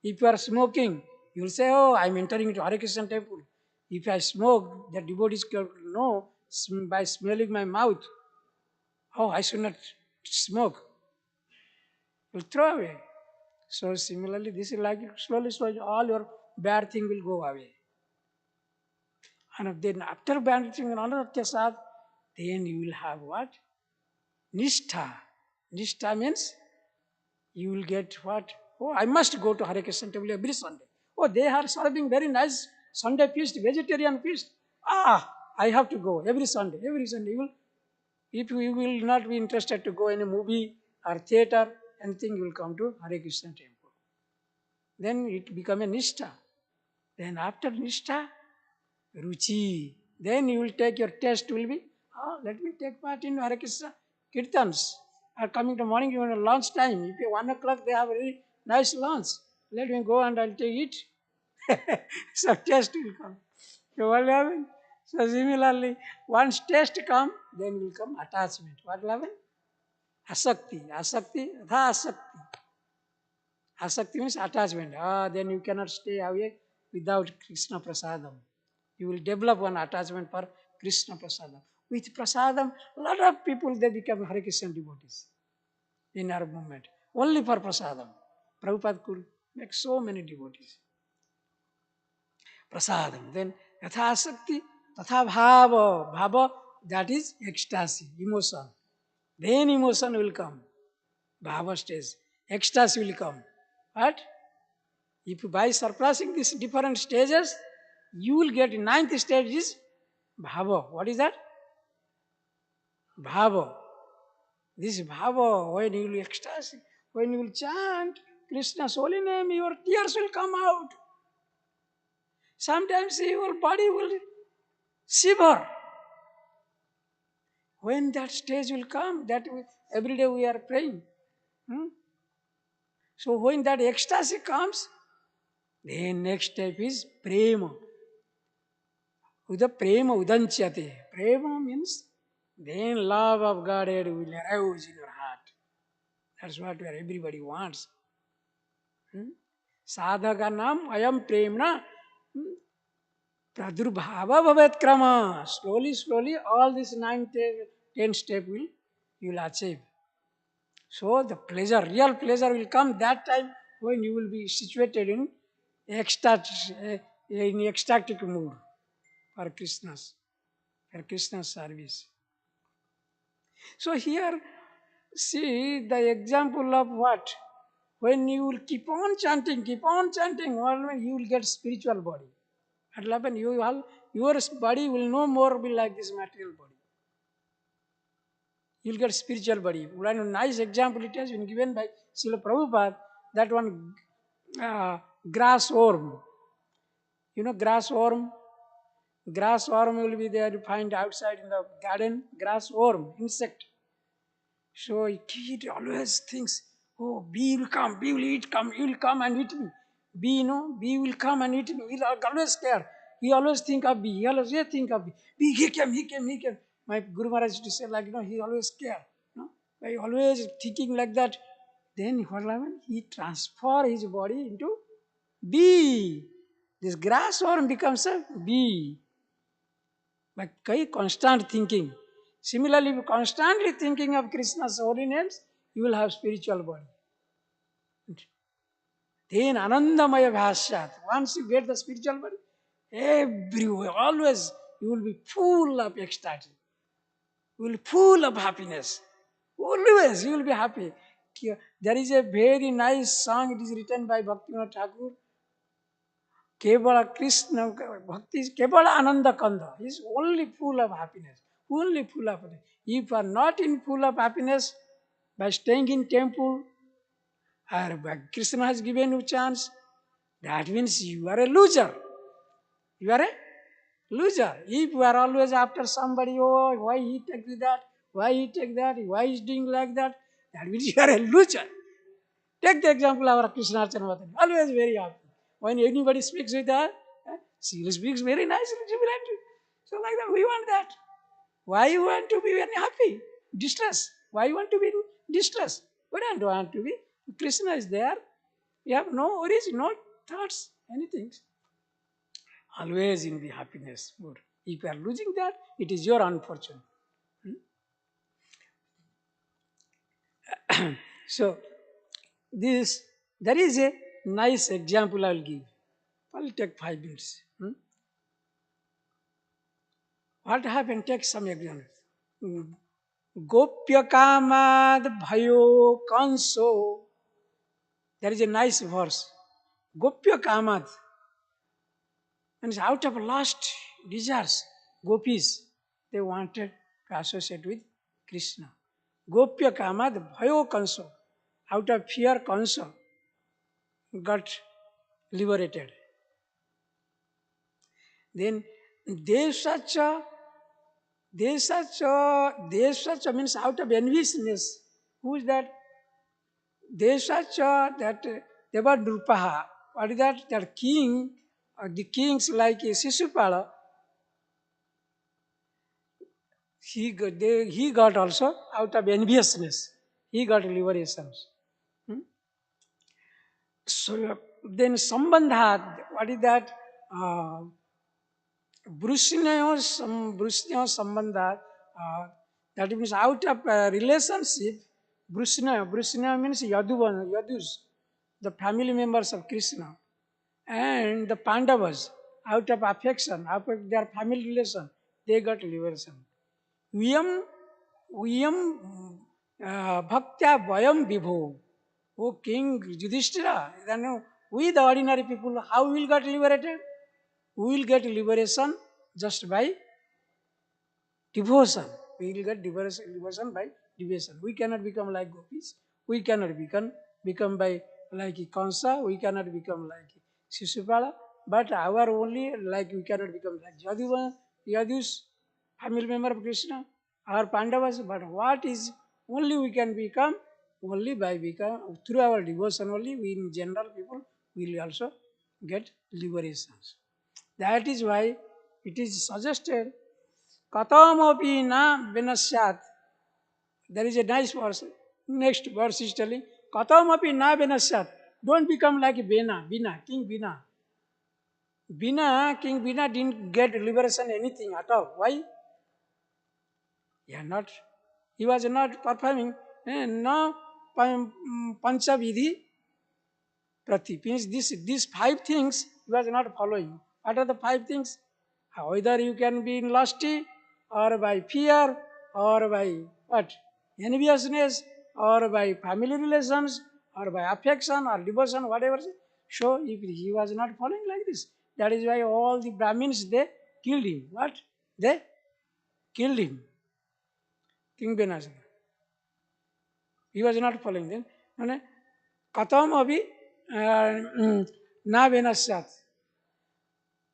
If you are smoking, you will say, oh, I am entering into Hare Krishna temple. If I smoke, the devotees can know by smelling my mouth, oh, I should not smoke. You will throw away. So similarly, this is like slowly, all your bad thing will go away. And then after bad thing, another prasad, then you will have what? Nishtha. Nishtha means you will get what? Oh, I must go to Hare Krishna temple every Sunday. Oh, they are serving very nice Sunday feast, vegetarian feast. Ah, I have to go every Sunday. Every Sunday. If you will not be interested to go in a movie or theater, anything, you will come to Hare Krishna temple. Then it become a Nishtha. Then after Nishtha, Ruchi. Then you will take your test will be, oh, let me take part in Hare Krishna Kirtans. Are coming to morning, even lunch time. If you 1 o'clock, they have a very nice lunch. Let me go and I'll take it. So test will come. So what will happen? So similarly, once test come, then will come attachment. What will happen? Asakti. Asakti. Asakti means attachment. Then you cannot stay away without Krishna Prasadam. You will develop one attachment for Krishna Prasadam. With Prasadam, a lot of people, they become Hare Krishna devotees in our movement. Only for Prasadam. Prabhupada could make so many devotees. Prasadam. Then Yatha Asakti, Tatha Bhava. Bhava, that is ecstasy, emotion. Then emotion will come. Bhava stage. Ecstasy will come. But if by surpassing these different stages, you will get ninth stage is Bhava. What is that? Bhava. This bhava, when you will ecstasy, when you will chant Krishna's holy name, your tears will come out. Sometimes your body will shiver. When that stage will come, every day we are praying. Hmm? So when that ecstasy comes, then next step is prema. Uda prema udanchyate. Prema means then love of Godhead will arouse in your heart. That's what everybody wants. Sadhaka nam ayam premna pradurbhava bhavet krama. Slowly, slowly, all these 10 steps you will achieve. So the pleasure, real pleasure will come that time when you will be situated in ecstatic mood for Krishna's service. So here, see the example of what? When you will keep on chanting, you will get spiritual body. What will happen? Your body will no more be like this material body. You will get spiritual body. One nice example it has been given by Srila Prabhupada, that one grass worm. You know grass worm? Grass worm will be there, you find outside in the garden, grass worm, insect. So he always thinks, oh, bee will come, he will come and eat me. Bee will come and eat me. He'll always care. He always think of bee. He always think of bee. Bee, he came. My Guru Maharaj used to say like, he always care. By always thinking like that, then what happened? He transfer his body into bee. This grass worm becomes a bee. By constant thinking. Similarly, if you constantly thinking of Krishna's holy names, you will have spiritual body. Then Anandamaya Bhasyat. Once you get the spiritual body, everywhere, always, you will be full of ecstasy. You will be full of happiness. Always, you will be happy. There is a very nice song, it is written by Bhaktivinoda Thakur. Kevala Krishna, Bhakti is Kevala Ananda Kanda. He is only full of happiness. Only full of happiness. If you are not in full of happiness, by staying in temple, or Krishna has given you chance, that means you are a loser. You are a loser. If you are always after somebody, oh, why he takes that, why he takes that, why he is doing like that, that means you are a loser. Take the example of our Krishna Archanavatan. Always very happy. When anybody speaks with her, she speaks very nicely, jubilantly. So like that, we want that. Why you want to be very happy? Distress. Why you want to be in distress? We don't want to be. Krishna is there. You have no worries, no thoughts, anything. Always in the happiness mood. If you are losing that, it is your unfortune. So, there is a nice example I will give. I will take 5 minutes. What happened? Take some examples. Gopya kamad bhayo kanso. There is a nice verse. Gopya kamad. And out of lust desires, gopis, they wanted to associate with Krishna. Gopya kamad bhayo kanso. Out of fear, kansa got liberated. Then desacha means out of enviousness. Who is that? Desacha, that Devadrupaha. What is that? That king, the kings like Sisupala, he got also out of enviousness. He got liberations. So then Sambandhat, what is that? Brushnyo Sambandhat, that means out of relationship, Brushnyo means Yadus, the family members of Krishna, and the Pandavas, out of affection, out of their family relation, they got liberation. Vayam bhaktya vayam vibho. O King Yudhishthira, then we the ordinary people, how we will get liberated? We will get liberation just by Devotion. We will get devotion by devotion. We cannot become like gopis. We cannot become by like Kansa. We cannot become like Shishupala. But our only like we cannot become like Yadus, family member of Krishna, or Pandavas. But what is only we can become only by become through our devotion only. We in general people will also get liberations. That is why it is suggested Katamopi na vinasat. There is a nice verse. Next verse is telling Katamopi na vinasat. Don't become like King Bina. King Bina didn't get liberation anything at all. Why? He was not performing no Panchavidhi Prati. Means these five things he was not following. What are the five things? Either you can be in lusty, or by fear, or by what? Enviousness, or by family relations, or by affection, or devotion, whatever. So if he was not following like this, that is why all the Brahmins, they killed him. What? They killed him. King Benazir. He was not following them. Katam abhi na venasyat.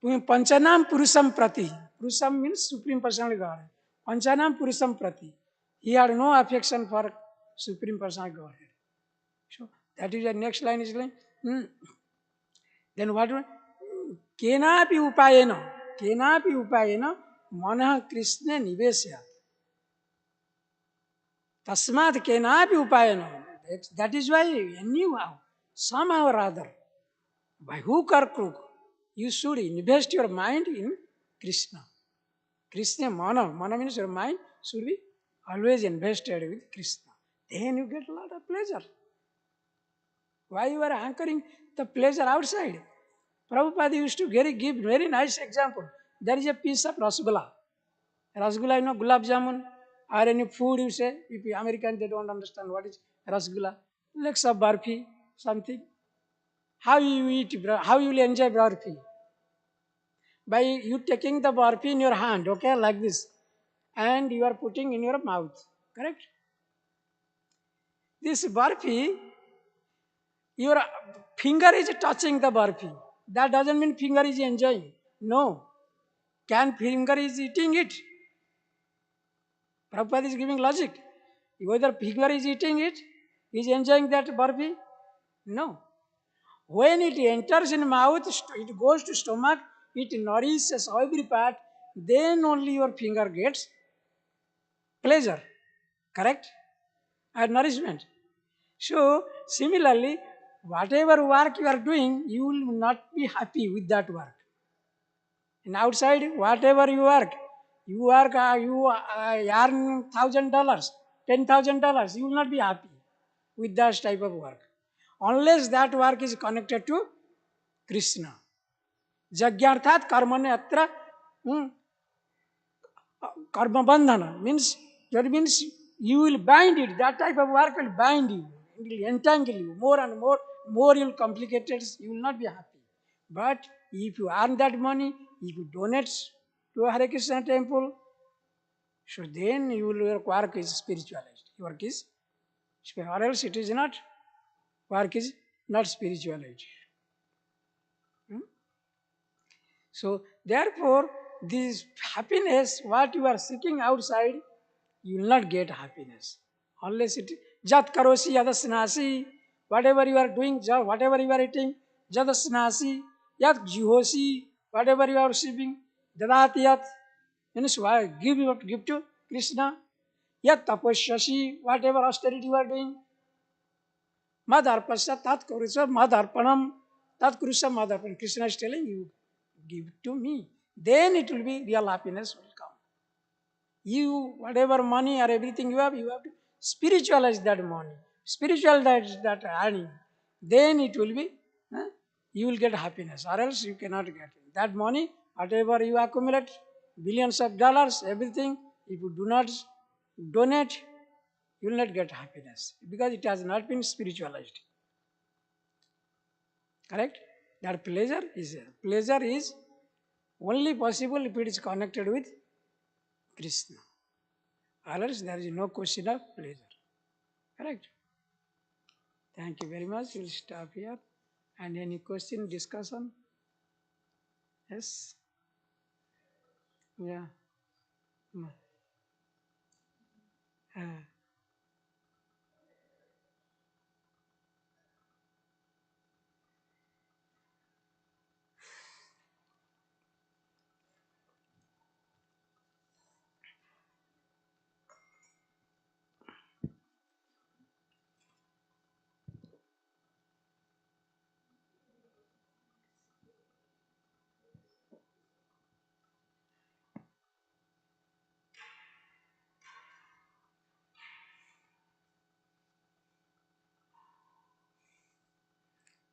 Panchanam Purusham Prati. Purusham means Supreme Personality God. Panchanam Purusham Prati. He had no affection for Supreme Personality Godhead. So that is the next line is like, then what? Kenapi upayena manah Krishna nivesya. Tasmat kenapi upayena. That is why anyhow, somehow or other, by hook or crook, you should invest your mind in Krishna. Krishna mana means your mind should be always invested with Krishna. Then you get a lot of pleasure. Why you are anchoring the pleasure outside? Prabhupada used to give very nice example. There is a piece of rasgulla. Rasgulla, gulab jamun, or any food you say. If you American, they don't understand what is rasgulla. Like some barfi, something. How you eat, how you will enjoy barfi? By you taking the barfi in your hand, okay, like this, and you are putting in your mouth, correct? This barfi, your finger is touching the barfi. That doesn't mean finger is enjoying. No. Can finger is eating it? Prabhupada is giving logic. Whether finger is eating it, is enjoying that barfi? No. When it enters in mouth, it goes to stomach, it nourishes every part, then only your finger gets pleasure, correct? And nourishment. So, similarly, whatever work you are doing, you will not be happy with that work. And outside, whatever you work, you earn $1,000, $10,000, you will not be happy with that type of work. Unless that work is connected to Krishna. Jagyarthat karmane atra karma bandhana means you will bind it. That type of work will bind you. It will entangle you more and more you will complicate it. You will not be happy. But if you earn that money, if you donate to a Hare Krishna temple, so then your work is spiritualized. Your work is spiritual. Or else it is not. Work is not spiritualized. So therefore, this happiness, what you are seeking outside, you will not get happiness. Unless it jat karosi yadasnasi, whatever you are doing, whatever you are eating, jadasnasi, yat jihosi, whatever you are receiving, dadati yat, means give to Krishna, yat taposyashi, whatever austerity you are doing, madarpasya tat kurusya madarpanam, tat kurusya madarpanam. Krishna is telling you, give to me. Then it will be real happiness will come. You, whatever money or everything you have to spiritualize that money. Spiritualize that earning. Then it will be, you will get happiness. Or else you cannot get it. That money, whatever you accumulate, billions of dollars, everything, if you do not donate, you will not get happiness. Because it has not been spiritualized. Correct? That pleasure is only possible if it is connected with Krishna. or else there is no question of pleasure. Correct? Thank you very much. We'll stop here. And any question, discussion? Yes? Yeah. Mm. Uh,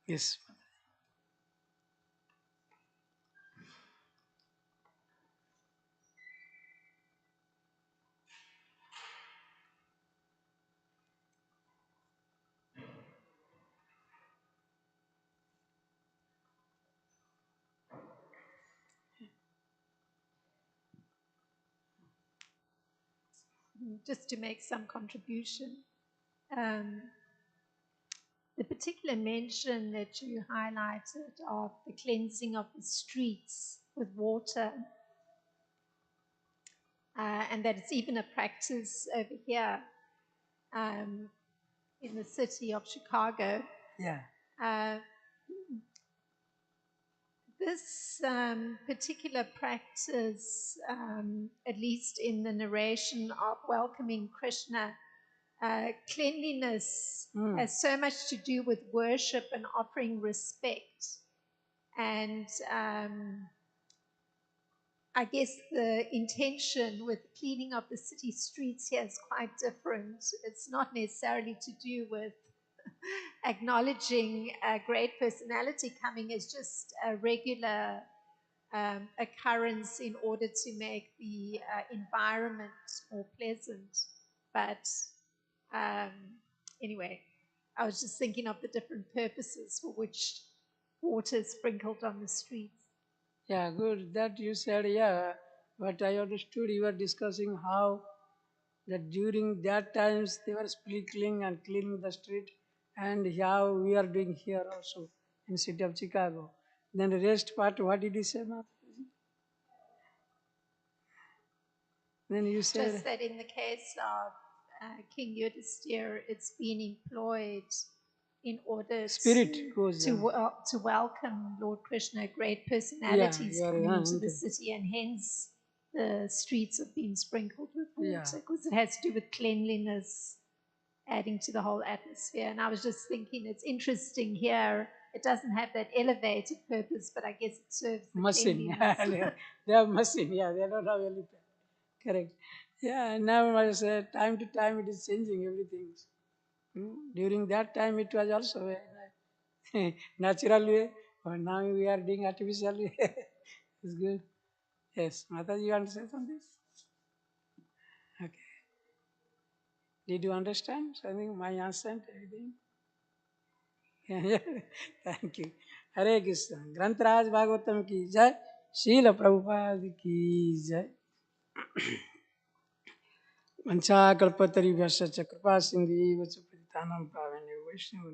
yes. Just to make some contribution. The particular mention that you highlighted of the cleansing of the streets with water, and that it's even a practice over here in the city of Chicago. Yeah. This particular practice, at least in the narration of welcoming Krishna, cleanliness has so much to do with worship and offering respect. And I guess the intention with cleaning of the city streets here is quite different. It's not necessarily to do with acknowledging a great personality coming, as just a regular occurrence in order to make the environment more pleasant. But anyway, I was just thinking of the different purposes for which water is sprinkled on the streets. Yeah, good. That you said, yeah. But I understood you were discussing how that during that times they were sprinkling and cleaning the street, and how we are doing here also in city of Chicago. Then the rest part, what did you say, Mataji? Then you said just that in the case of King Yudhisthira, it's been employed in order spirit goes to welcome Lord Krishna, great personalities coming into the city, and hence the streets have been sprinkled with water because it has to do with cleanliness, adding to the whole atmosphere. And I was just thinking, it's interesting here. It doesn't have that elevated purpose, but I guess it serves the cleanliness. They are machine, yeah, they don't have elephant. Correct. Yeah, now as time to time it is changing everything. During that time it was also a natural way, but now we are doing artificial way. It's good. Yes, Mataji, you want to say something? Okay. Did you understand something? My answer and everything? Thank you. Hare Krishna. Grantaraj Bhagavatam ki jai. Srila Prabhupada ki jai. Vancha kalpatari vyasya cha kripa sindhi vacha paditanam pavane vaishnava